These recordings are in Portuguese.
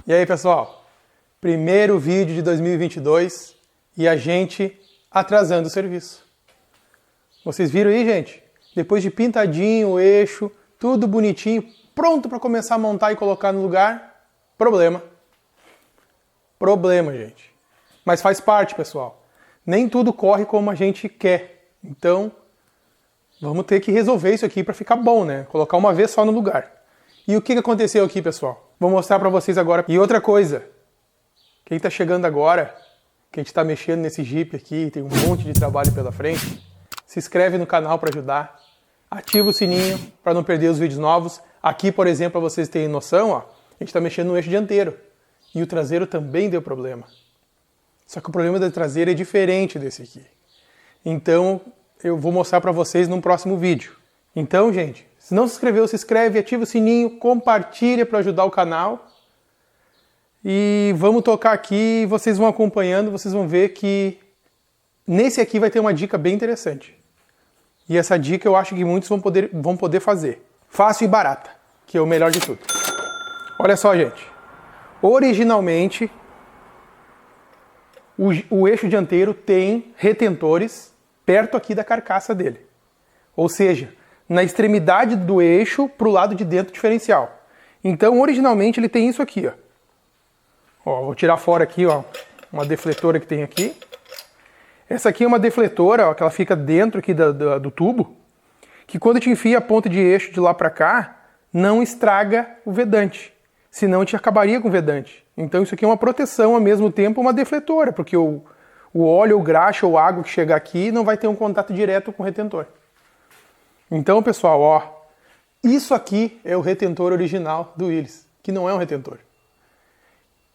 E aí, pessoal? Primeiro vídeo de 2022 e a gente atrasando o serviço. Vocês viram aí, gente? Depois de pintadinho, o eixo, tudo bonitinho, pronto para começar a montar e colocar no lugar, problema. Problema, gente. Mas faz parte, pessoal. Nem tudo corre como a gente quer. Então, vamos ter que resolver isso aqui para ficar bom, né? Colocar uma vez só no lugar. E o que aconteceu aqui, pessoal? Vou mostrar para vocês agora. E outra coisa, quem está chegando agora, quem está mexendo nesse Jeep aqui, tem um monte de trabalho pela frente, se inscreve no canal para ajudar, ativa o sininho para não perder os vídeos novos. Aqui, por exemplo, para vocês terem noção, ó, a gente está mexendo no eixo dianteiro e o traseiro também deu problema. Só que o problema do traseiro é diferente desse aqui. Então, eu vou mostrar para vocês num próximo vídeo. Então, gente, se não se inscreveu, se inscreve, ativa o sininho, compartilha para ajudar o canal. E vamos tocar aqui, vocês vão acompanhando, vocês vão ver que nesse aqui vai ter uma dica bem interessante. E essa dica eu acho que muitos vão poder fazer. Fácil e barata, que é o melhor de tudo. Olha só, gente. Originalmente, o eixo dianteiro tem retentores perto aqui da carcaça dele. Ou seja, na extremidade do eixo para o lado de dentro do diferencial. Então, originalmente, ele tem isso aqui, ó. Ó, vou tirar fora aqui, ó, uma defletora que tem aqui. Essa aqui é uma defletora, ó, que ela fica dentro aqui do tubo, que quando te enfia a ponta de eixo de lá para cá, não estraga o vedante. Senão, a gente acabaria com o vedante. Então, isso aqui é uma proteção, ao mesmo tempo, uma defletora, porque o óleo, o graxa ou água que chegar aqui não vai ter um contato direto com o retentor. Então, pessoal, ó, isso aqui é o retentor original do Willys, que não é um retentor.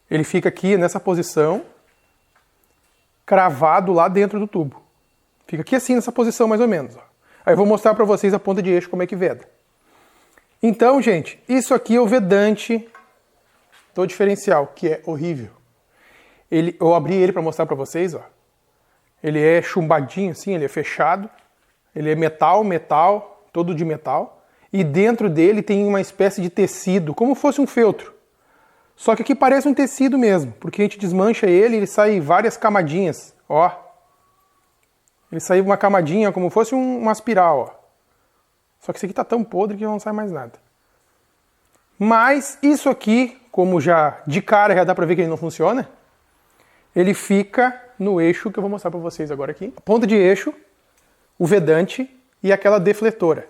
Ele fica aqui nessa posição, cravado lá dentro do tubo. Fica aqui assim, nessa posição mais ou menos. Ó. Aí eu vou mostrar para vocês a ponta de eixo como é que veda. Então, gente, isso aqui é o vedante do diferencial, que é horrível. Eu abri ele para mostrar para vocês, ó. Ele é chumbadinho assim, ele é fechado. Ele é metal, todo de metal. E dentro dele tem uma espécie de tecido, como fosse um feltro. Só que aqui parece um tecido mesmo, porque a gente desmancha ele e ele sai várias camadinhas, ó. Ele sai uma camadinha como fosse uma espiral, ó. Só que esse aqui tá tão podre que não sai mais nada. Mas isso aqui, como já de cara já dá pra ver que ele não funciona, ele fica no eixo que eu vou mostrar pra vocês agora aqui. A ponta de eixo, o vedante e aquela defletora.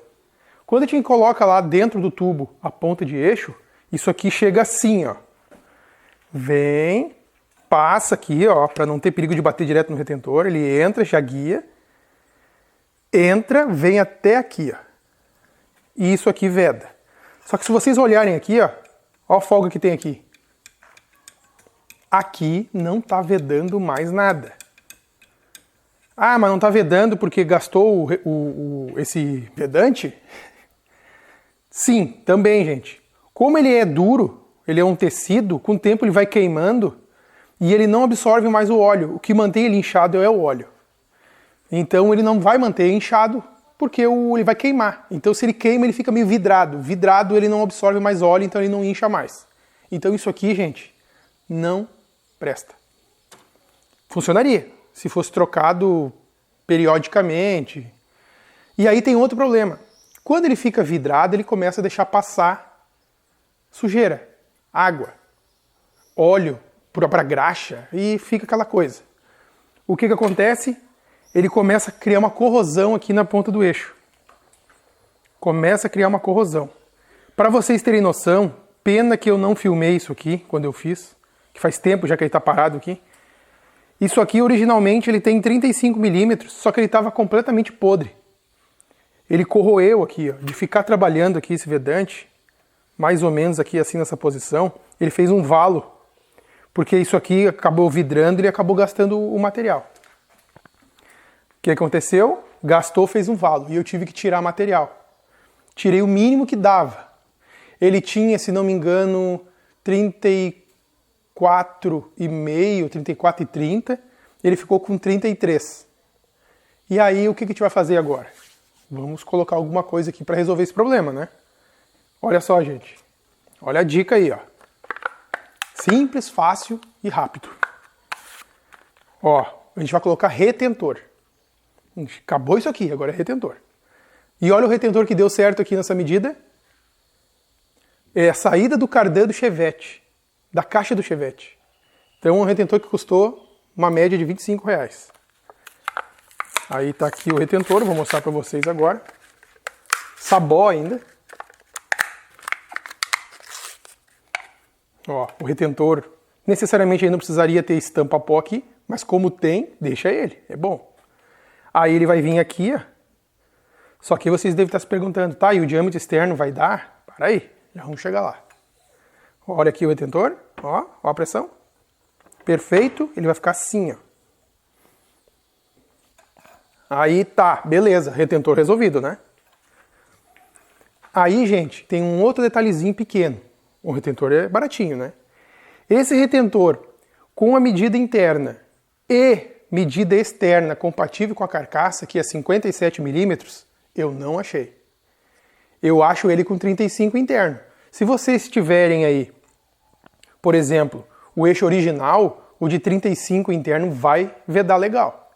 Quando a gente coloca lá dentro do tubo a ponta de eixo, isso aqui chega assim, ó. Vem, passa aqui, ó, para não ter perigo de bater direto no retentor. Ele entra, já guia. Entra, vem até aqui, ó. E isso aqui veda. Só que se vocês olharem aqui, ó a folga que tem aqui. Aqui não tá vedando mais nada. Ah, mas não tá vedando porque gastou esse vedante? Sim, também, gente. Como ele é duro, ele é um tecido, com o tempo ele vai queimando e ele não absorve mais o óleo. O que mantém ele inchado é o óleo. Então ele não vai manter inchado porque ele vai queimar. Então se ele queima, ele fica meio vidrado. Vidrado, ele não absorve mais óleo, então ele não incha mais. Então isso aqui, gente, não presta. Funcionaria se fosse trocado periodicamente. E aí tem outro problema. Quando ele fica vidrado, ele começa a deixar passar sujeira, água, óleo para graxa e fica aquela coisa. O que acontece? Ele começa a criar uma corrosão aqui na ponta do eixo. Começa a criar uma corrosão. Para vocês terem noção, pena que eu não filmei isso aqui quando eu fiz, que faz tempo já que ele está parado aqui. Isso aqui, originalmente, ele tem 35 milímetros, só que ele estava completamente podre. Ele corroeu aqui, ó, de ficar trabalhando aqui esse vedante, mais ou menos aqui assim nessa posição, ele fez um valo, porque isso aqui acabou vidrando e ele acabou gastando o material. O que aconteceu? Gastou, fez um valo, e eu tive que tirar material. Tirei o mínimo que dava. Ele tinha, se não me engano, 34,5, 34,30, ele ficou com 33. E aí, o que a gente vai fazer agora? Vamos colocar alguma coisa aqui para resolver esse problema, né? Olha só, gente. Olha a dica aí, ó. Simples, fácil e rápido. Ó, a gente vai colocar retentor. Acabou isso aqui, agora é retentor. E olha o retentor que deu certo aqui nessa medida. É a saída do cardan do Chevette, da caixa do Chevette. Então é um retentor que custou uma média de R$25. Aí tá aqui o retentor, vou mostrar para vocês agora. Sabó ainda. Ó, o retentor necessariamente ainda não precisaria ter estampa pó aqui, mas como tem, deixa ele, é bom. Aí ele vai vir aqui, ó. Só que vocês devem estar se perguntando, tá, e o diâmetro externo vai dar? Para aí, já vamos chegar lá. Olha aqui o retentor, ó a pressão. Perfeito, ele vai ficar assim, ó. Aí tá, beleza, retentor resolvido, né? Aí, gente, tem um outro detalhezinho pequeno. O retentor é baratinho, né? Esse retentor com a medida interna e medida externa compatível com a carcaça, que é 57 milímetros, eu não achei. Eu acho ele com 35 interno. Se vocês tiverem aí, por exemplo, o eixo original, o de 35 interno vai vedar legal.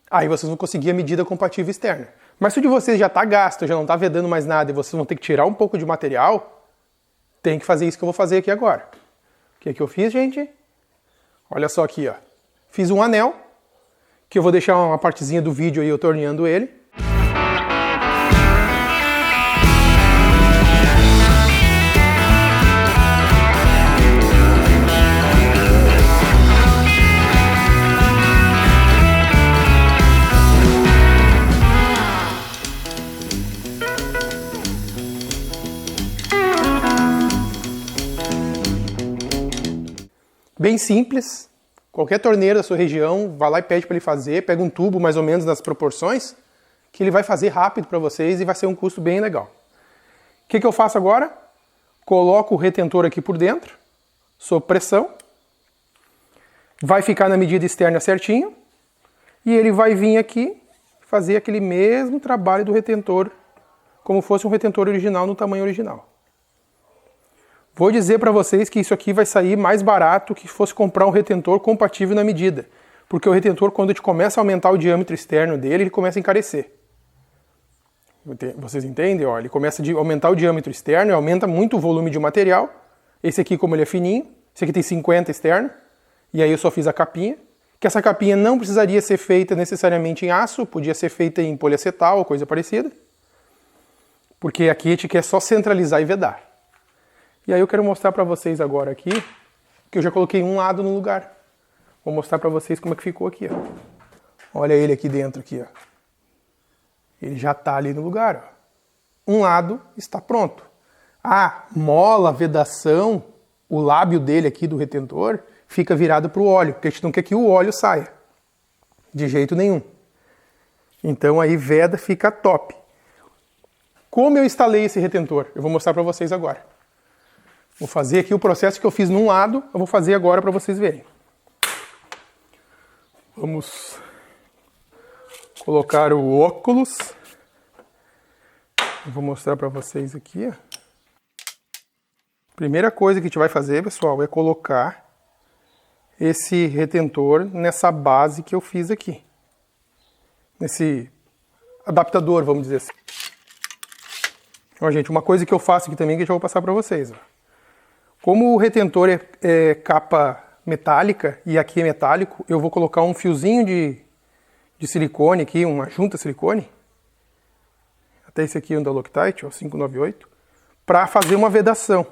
Aí vocês vão conseguir a medida compatível externa. Mas se o de vocês já está gasto, já não está vedando mais nada e vocês vão ter que tirar um pouco de material, tem que fazer isso que eu vou fazer aqui agora. O que eu fiz, gente? Olha só aqui, ó. Fiz um anel, que eu vou deixar uma partezinha do vídeo aí eu torneando ele. Bem simples, qualquer torneiro da sua região, vai lá e pede para ele fazer, pega um tubo mais ou menos das proporções, que ele vai fazer rápido para vocês e vai ser um custo bem legal. O que eu faço agora? Coloco o retentor aqui por dentro, sob pressão, vai ficar na medida externa certinho, e ele vai vir aqui fazer aquele mesmo trabalho do retentor, como fosse um retentor original no tamanho original. Vou dizer para vocês que isso aqui vai sair mais barato que se fosse comprar um retentor compatível na medida. Porque o retentor, quando a gente começa a aumentar o diâmetro externo dele, ele começa a encarecer. Vocês entendem? Ó, ele começa a aumentar o diâmetro externo e aumenta muito o volume de material. Esse aqui, como ele é fininho, esse aqui tem 50 externo. E aí eu só fiz a capinha. Que essa capinha não precisaria ser feita necessariamente em aço, podia ser feita em poliacetal ou coisa parecida. Porque aqui a gente quer só centralizar e vedar. E aí eu quero mostrar para vocês agora aqui, que eu já coloquei um lado no lugar. Vou mostrar para vocês como é que ficou aqui, ó. Olha ele aqui dentro, aqui, ó. Ele já está ali no lugar, ó. Um lado está pronto. A mola, a vedação, o lábio dele aqui do retentor, fica virado para o óleo, porque a gente não quer que o óleo saia. De jeito nenhum. Então aí veda, fica top. Como eu instalei esse retentor? Eu vou mostrar para vocês agora. Vou fazer aqui o processo que eu fiz num lado, eu vou fazer agora para vocês verem. Vamos colocar o óculos. Eu vou mostrar para vocês aqui. Ó. Primeira coisa que a gente vai fazer, pessoal, é colocar esse retentor nessa base que eu fiz aqui. Nesse adaptador, vamos dizer assim. Ó, gente, uma coisa que eu faço aqui também que eu já vou passar para vocês. Ó. Como o retentor é capa metálica e aqui é metálico, eu vou colocar um fiozinho de silicone aqui, uma junta silicone, até esse aqui é um da Loctite, ó, 598, para fazer uma vedação.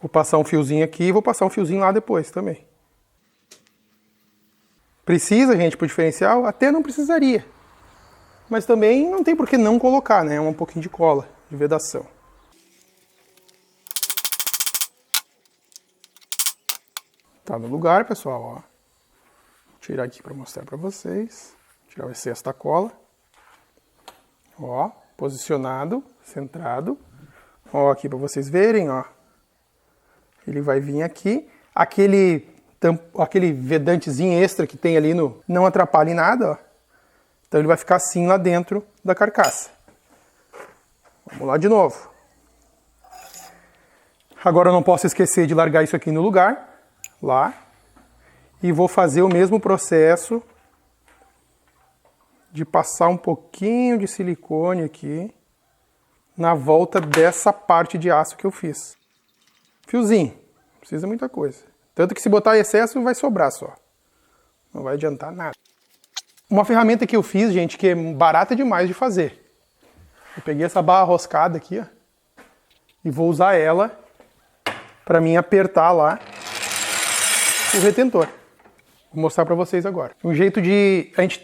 Vou passar um fiozinho aqui e vou passar um fiozinho lá depois também. Precisa, gente, pro diferencial? Até não precisaria. Mas também não tem por que não colocar, né? Um pouquinho de cola, de vedação. Tá no lugar, pessoal, ó. Vou tirar aqui para mostrar para vocês. Tirar o excesso da cola. Ó, posicionado, centrado. Ó, aqui para vocês verem, ó. Ele vai vir aqui. Aquele vedantezinho extra que tem ali no... não atrapalha em nada, ó. Então ele vai ficar assim lá dentro da carcaça. Vamos lá de novo. Agora eu não posso esquecer de largar isso aqui no lugar, lá. E vou fazer o mesmo processo de passar um pouquinho de silicone aqui na volta dessa parte de aço que eu fiz. Fiozinho, não precisa muita coisa. Tanto que se botar excesso vai sobrar só. Não vai adiantar nada. Uma ferramenta que eu fiz, gente, que é barata demais de fazer. Eu peguei essa barra roscada aqui, ó, e vou usar ela para mim apertar lá o retentor. Vou mostrar para vocês agora. Um jeito de... a gente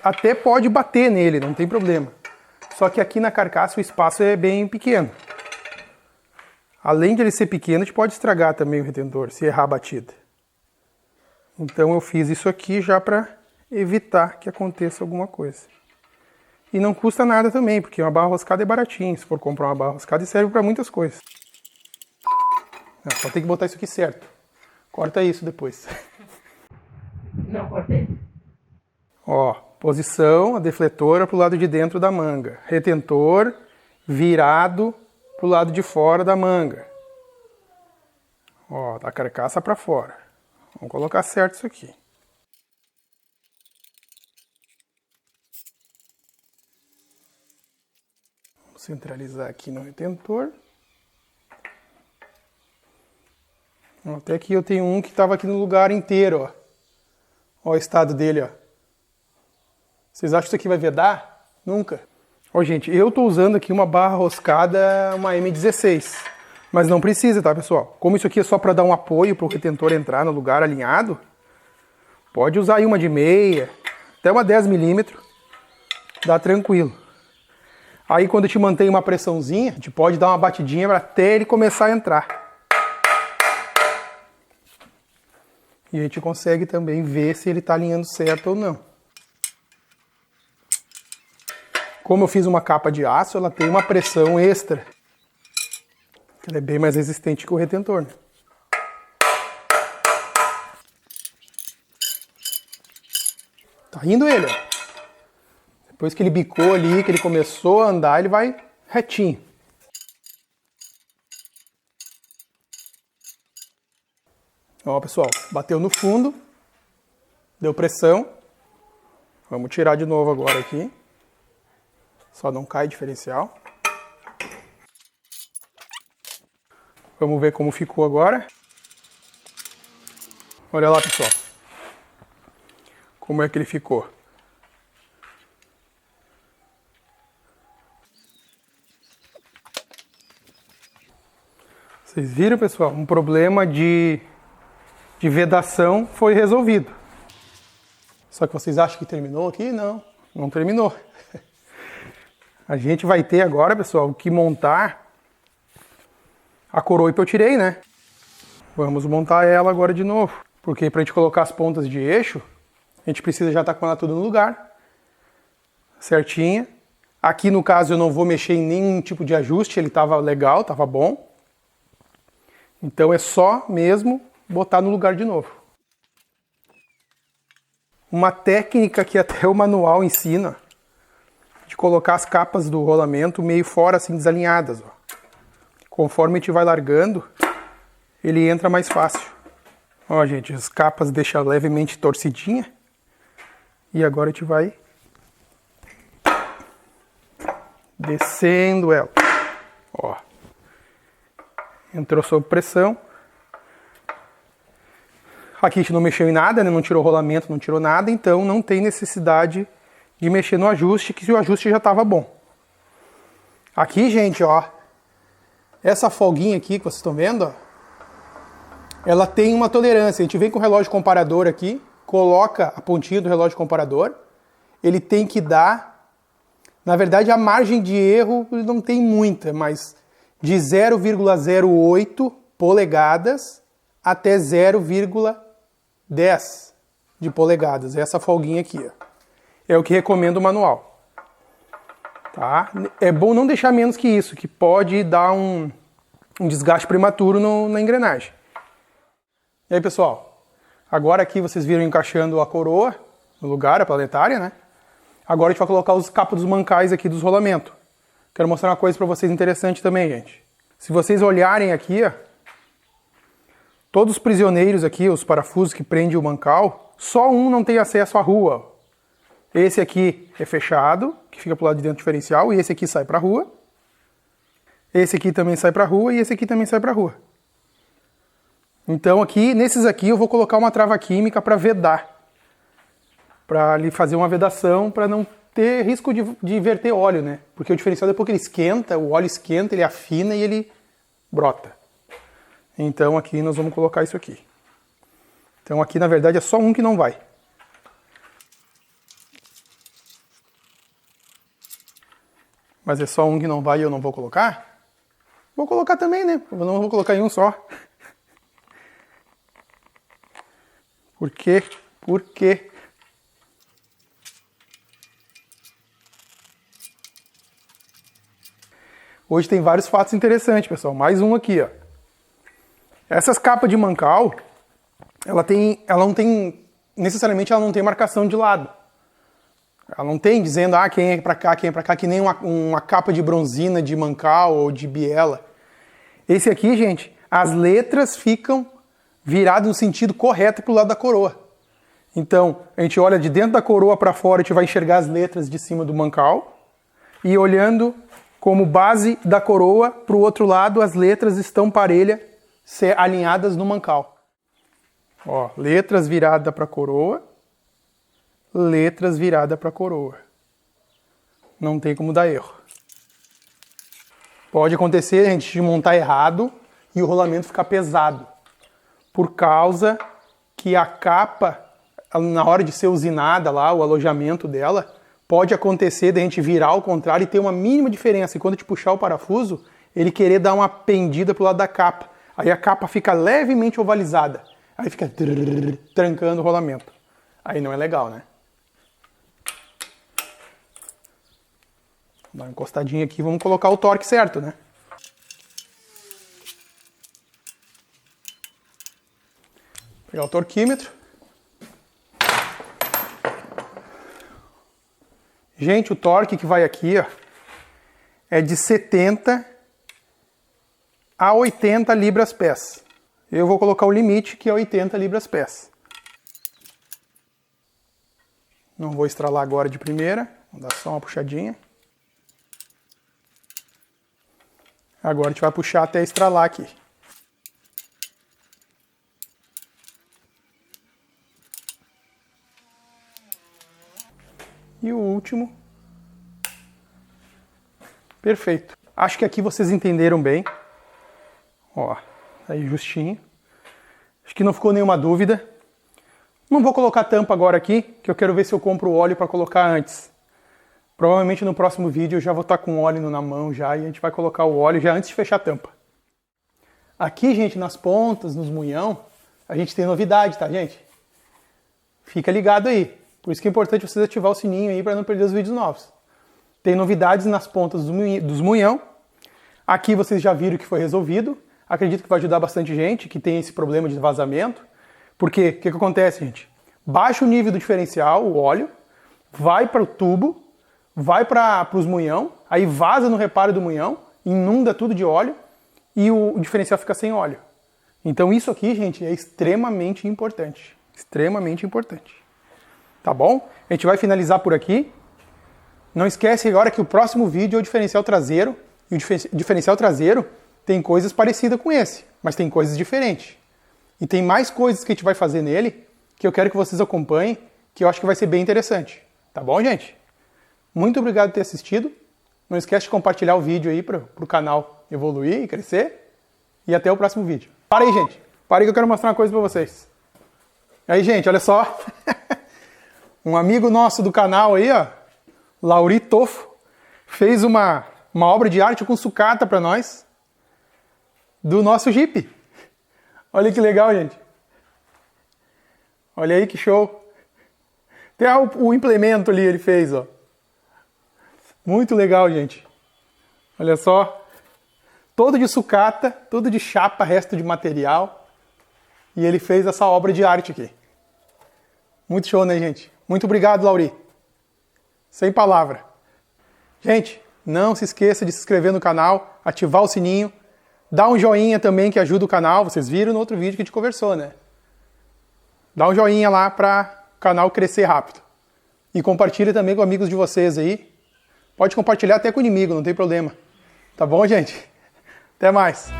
até pode bater nele, não tem problema. Só que aqui na carcaça o espaço é bem pequeno. Além de ele ser pequeno, a gente pode estragar também o retentor, se errar a batida. Então eu fiz isso aqui já para evitar que aconteça alguma coisa. E não custa nada também, porque uma barra roscada é baratinho. Se for comprar uma barra roscada, serve para muitas coisas. Não, só tem que botar isso aqui certo. Corta isso depois. Não cortei. Ó, posição, a defletora para o lado de dentro da manga. Retentor virado para o lado de fora da manga. Ó, da carcaça para fora. Vamos colocar certo isso aqui. Vamos centralizar aqui no retentor. Até aqui eu tenho um que estava aqui no lugar inteiro, ó. Ó o estado dele, ó. Vocês acham que isso aqui vai vedar? Nunca. Ó, gente, eu tô usando aqui uma barra roscada, uma M16. Mas não precisa, tá, pessoal? Como isso aqui é só para dar um apoio para o retentor entrar no lugar alinhado, pode usar aí uma de meia, até uma 10 milímetros. Dá tranquilo. Aí quando a gente mantém uma pressãozinha, a gente pode dar uma batidinha até ele começar a entrar. E a gente consegue também ver se ele está alinhando certo ou não. Como eu fiz uma capa de aço, ela tem uma pressão extra. Ela é bem mais resistente que o retentor, né? Tá indo ele, ó. Depois que ele bicou ali, que ele começou a andar, ele vai retinho. Ó, pessoal, bateu no fundo, deu pressão. Vamos tirar de novo agora aqui. Só não cai diferencial. Vamos ver como ficou agora. Olha lá, pessoal. Como é que ele ficou. Vocês viram, pessoal? Um problema de vedação foi resolvido. Só que vocês acham que terminou aqui? Não, não terminou. A gente vai ter agora, pessoal, que montar a coroa que eu tirei, né? Vamos montar ela agora de novo. Porque pra gente colocar as pontas de eixo, a gente precisa já estar com ela tudo no lugar. Certinha. Aqui no caso eu não vou mexer em nenhum tipo de ajuste, ele estava legal, estava bom. Então é só mesmo botar no lugar de novo. Uma técnica que até o manual ensina, de colocar as capas do rolamento meio fora, assim, desalinhadas. Ó. Conforme a gente vai largando, ele entra mais fácil. Ó, gente, as capas deixam levemente torcidinha. E agora a gente vai descendo ela. Ó. Entrou sob pressão. Aqui a gente não mexeu em nada, né? Não tirou rolamento, não tirou nada, então não tem necessidade de mexer no ajuste, que o ajuste já estava bom. Aqui, gente, ó, essa folguinha aqui que vocês estão vendo, ó, ela tem uma tolerância. A gente vem com o relógio comparador aqui, coloca a pontinha do relógio comparador, ele tem que dar, na verdade a margem de erro não tem muita, mas de 0,08 polegadas até 0,10 de polegadas. Essa folguinha aqui, ó, é o que recomenda o manual. Tá? É bom não deixar menos que isso, que pode dar um desgaste prematuro na engrenagem. E aí, pessoal, agora aqui vocês viram encaixando a coroa no lugar, a planetária, né? Agora a gente vai colocar os capos dos mancais aqui dos rolamentos. Quero mostrar uma coisa para vocês interessante também, gente. Se vocês olharem aqui, ó, Todos os prisioneiros aqui, os parafusos que prendem o mancal, só um não tem acesso à rua. Esse aqui é fechado, que fica pro lado de dentro do diferencial, e esse aqui sai pra rua. Esse aqui também sai pra rua e esse aqui também sai pra rua. Então aqui, nesses aqui, eu vou colocar uma trava química para vedar. Para ali fazer uma vedação, para não ter risco de verter óleo, né? Porque o diferencial, depois que ele esquenta, o óleo esquenta, ele afina e ele brota. Então aqui nós vamos colocar isso aqui. Então aqui, na verdade, é só um que não vai. Mas é só um que não vai e eu não vou colocar? Vou colocar também, né? Eu não vou colocar em um só. Por quê? Por quê? Hoje tem vários fatos interessantes, pessoal. Mais um aqui, ó. Essas capas de mancal, necessariamente ela não tem marcação de lado. Ela não tem dizendo, quem é pra cá, quem é pra cá, que nem uma capa de bronzina de mancal ou de biela. Esse aqui, gente, as letras ficam viradas no sentido correto pro lado da coroa. Então, a gente olha de dentro da coroa para fora, a gente vai enxergar as letras de cima do mancal. E olhando como base da coroa para o outro lado, as letras estão parelhas, alinhadas no mancal. Ó, letras viradas para a coroa, letras viradas para a coroa. Não tem como dar erro. Pode acontecer a gente montar errado e o rolamento ficar pesado. Por causa que a capa, na hora de ser usinada lá, o alojamento dela, pode acontecer de a gente virar ao contrário e ter uma mínima diferença. E quando a gente puxar o parafuso, ele querer dar uma pendida pro lado da capa. Aí a capa fica levemente ovalizada. Aí fica trancando o rolamento. Aí não é legal, né? Dá uma encostadinha aqui, vamos colocar o torque certo, né? Pegar o torquímetro. Gente, o torque que vai aqui, ó, é de 70 a 80 libras-pés. Eu vou colocar o limite, que é 80 libras-pés. Não vou estralar agora de primeira, vou dar só uma puxadinha. Agora a gente vai puxar até estralar aqui. E o último. Perfeito. Acho que aqui vocês entenderam bem. Ó, aí justinho. Acho que não ficou nenhuma dúvida. Não vou colocar tampa agora aqui, que eu quero ver se eu compro o óleo para colocar antes. Provavelmente no próximo vídeo eu já vou estar com o óleo na mão já e a gente vai colocar o óleo já antes de fechar a tampa. Aqui, gente, nas pontas, nos munhão, a gente tem novidade, tá, gente? Fica ligado aí. Por isso que é importante vocês ativar o sininho aí para não perder os vídeos novos. Tem novidades nas pontas dos munhão. Aqui vocês já viram que foi resolvido. Acredito que vai ajudar bastante gente que tem esse problema de vazamento. Porque o que acontece, gente? Baixa o nível do diferencial, o óleo, vai para o tubo, vai para os munhão, aí vaza no reparo do munhão, inunda tudo de óleo e o diferencial fica sem óleo. Então isso aqui, gente, é extremamente importante. Extremamente importante. Tá bom? A gente vai finalizar por aqui. Não esquece agora que o próximo vídeo é o diferencial traseiro. E o diferencial traseiro tem coisas parecidas com esse, mas tem coisas diferentes. E tem mais coisas que a gente vai fazer nele que eu quero que vocês acompanhem, que eu acho que vai ser bem interessante. Tá bom, gente? Muito obrigado por ter assistido. Não esquece de compartilhar o vídeo aí para o canal evoluir e crescer. E até o próximo vídeo. Para aí, gente. Para aí que eu quero mostrar uma coisa para vocês. Aí, gente, olha só. Um amigo nosso do canal aí, ó, Lauri Tofo, fez uma obra de arte com sucata para nós, do nosso Jeep. Olha que legal, gente. Olha aí que show. Tem o implemento ali, ele fez, ó. Muito legal, gente. Olha só. Todo de sucata, todo de chapa, resto de material. E ele fez essa obra de arte aqui. Muito show, né, gente? Muito obrigado, Lauri. Sem palavra. Gente, não se esqueça de se inscrever no canal, ativar o sininho, Dá um joinha também que ajuda o canal. Vocês viram no outro vídeo que a gente conversou, né? Dá um joinha lá para o canal crescer rápido. E compartilha também com amigos de vocês aí. Pode compartilhar até com o inimigo, não tem problema. Tá bom, gente? Até mais.